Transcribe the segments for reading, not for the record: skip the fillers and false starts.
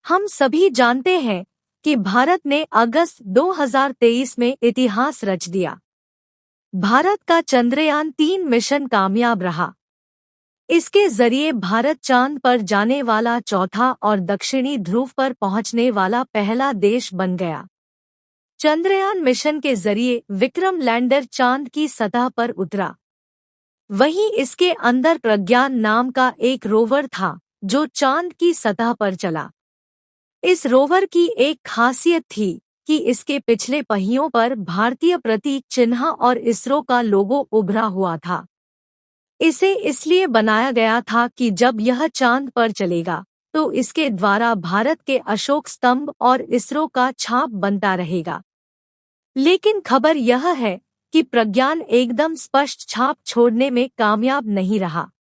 हम सभी जानते हैं कि भारत ने अगस्त 2023 में इतिहास रच दिया। भारत का चंद्रयान-3 मिशन कामयाब रहा। इसके जरिए भारत चांद पर जाने वाला चौथा और दक्षिणी ध्रुव पर पहुंचने वाला पहला देश बन गया। चंद्रयान मिशन के जरिए विक्रम लैंडर चांद की सतह पर उतरा। वहीं इसके अंदर प्रज्ञान नाम का एक रोवर था जो चांद की सतह पर चला। इस रोवर की एक खासियत थी कि इसके पिछले पहियों पर भारतीय प्रतीक चिन्ह और इसरो का लोगो उभरा हुआ था। इसे इसलिए बनाया गया था कि जब यह चांद पर चलेगा तो इसके द्वारा भारत के अशोक स्तंभ और इसरो का छाप बनता रहेगा। लेकिन खबर यह है कि प्रज्ञान एकदम स्पष्ट छाप छोड़ने में कामयाब नहीं रहा।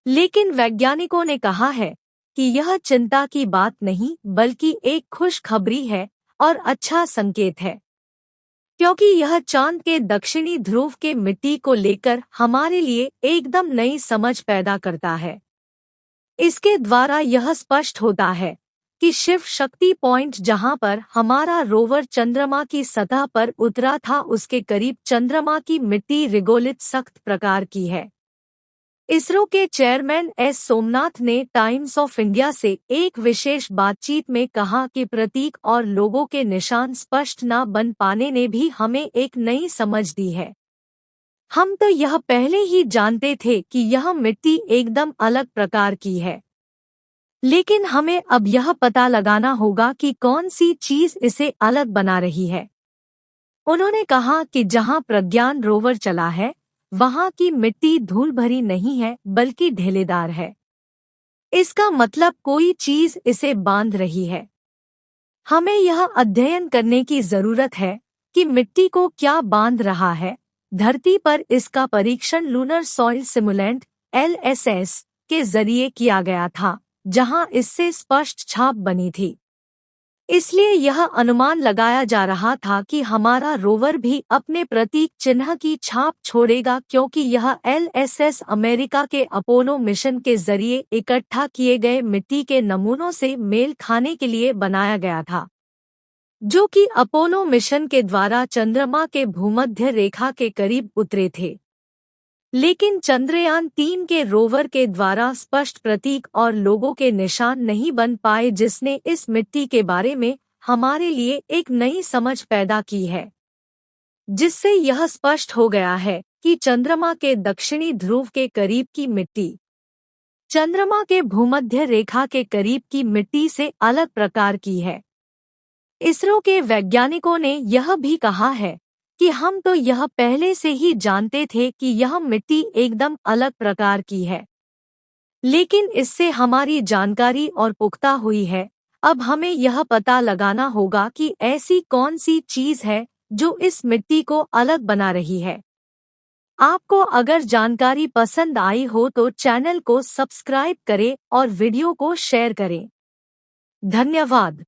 लेकिन वैज्ञानिकों ने कहा है कि यह चिंता की बात नहीं बल्कि एक खुशखबरी है और अच्छा संकेत है, क्योंकि यह चांद के दक्षिणी ध्रुव के मिट्टी को लेकर हमारे लिए एकदम नई समझ पैदा करता है। इसके द्वारा यह स्पष्ट होता है कि शिव शक्ति पॉइंट जहां पर हमारा रोवर चंद्रमा की सतह पर उतरा था उसके करीब चंद्रमा की मिट्टी रिगोलित सख्त प्रकार की है। इसरो के चेयरमैन एस सोमनाथ ने टाइम्स ऑफ इंडिया से एक विशेष बातचीत में कहा कि प्रतीक और लोगों के निशान स्पष्ट न बन पाने ने भी हमें एक नई समझ दी है। हम तो यह पहले ही जानते थे कि यह मिट्टी एकदम अलग प्रकार की है, लेकिन हमें अब यह पता लगाना होगा कि कौन सी चीज इसे अलग बना रही है। उन्होंने कहा कि जहां प्रज्ञान रोवर चला है वहां की मिट्टी धूल भरी नहीं है बल्कि ढेलेदार है। इसका मतलब कोई चीज इसे बांध रही है। हमें यह अध्ययन करने की जरूरत है कि मिट्टी को क्या बांध रहा है। धरती पर इसका परीक्षण लूनर सॉइल सिमुलेंट (LSS) के जरिए किया गया था, जहां इससे स्पष्ट छाप बनी थी। इसलिए यह अनुमान लगाया जा रहा था कि हमारा रोवर भी अपने प्रतीक चिन्ह की छाप छोड़ेगा, क्योंकि यह LSS अमेरिका के अपोलो मिशन के जरिए इकट्ठा किए गए मिट्टी के नमूनों से मेल खाने के लिए बनाया गया था, जो कि अपोलो मिशन के द्वारा चंद्रमा के भूमध्य रेखा के करीब उतरे थे। लेकिन चंद्रयान-3 के रोवर के द्वारा स्पष्ट प्रतीक और लोगों के निशान नहीं बन पाए, जिसने इस मिट्टी के बारे में हमारे लिए एक नई समझ पैदा की है, जिससे यह स्पष्ट हो गया है कि चंद्रमा के दक्षिणी ध्रुव के करीब की मिट्टी चंद्रमा के भूमध्य रेखा के करीब की मिट्टी से अलग प्रकार की है। इसरो के वैज्ञानिकों ने यह भी कहा है कि हम तो यह पहले से ही जानते थे कि यह मिट्टी एकदम अलग प्रकार की है, लेकिन इससे हमारी जानकारी और पुख्ता हुई है। अब हमें यह पता लगाना होगा कि ऐसी कौन सी चीज है जो इस मिट्टी को अलग बना रही है। आपको अगर जानकारी पसंद आई हो तो चैनल को सब्सक्राइब करें और वीडियो को शेयर करें। धन्यवाद।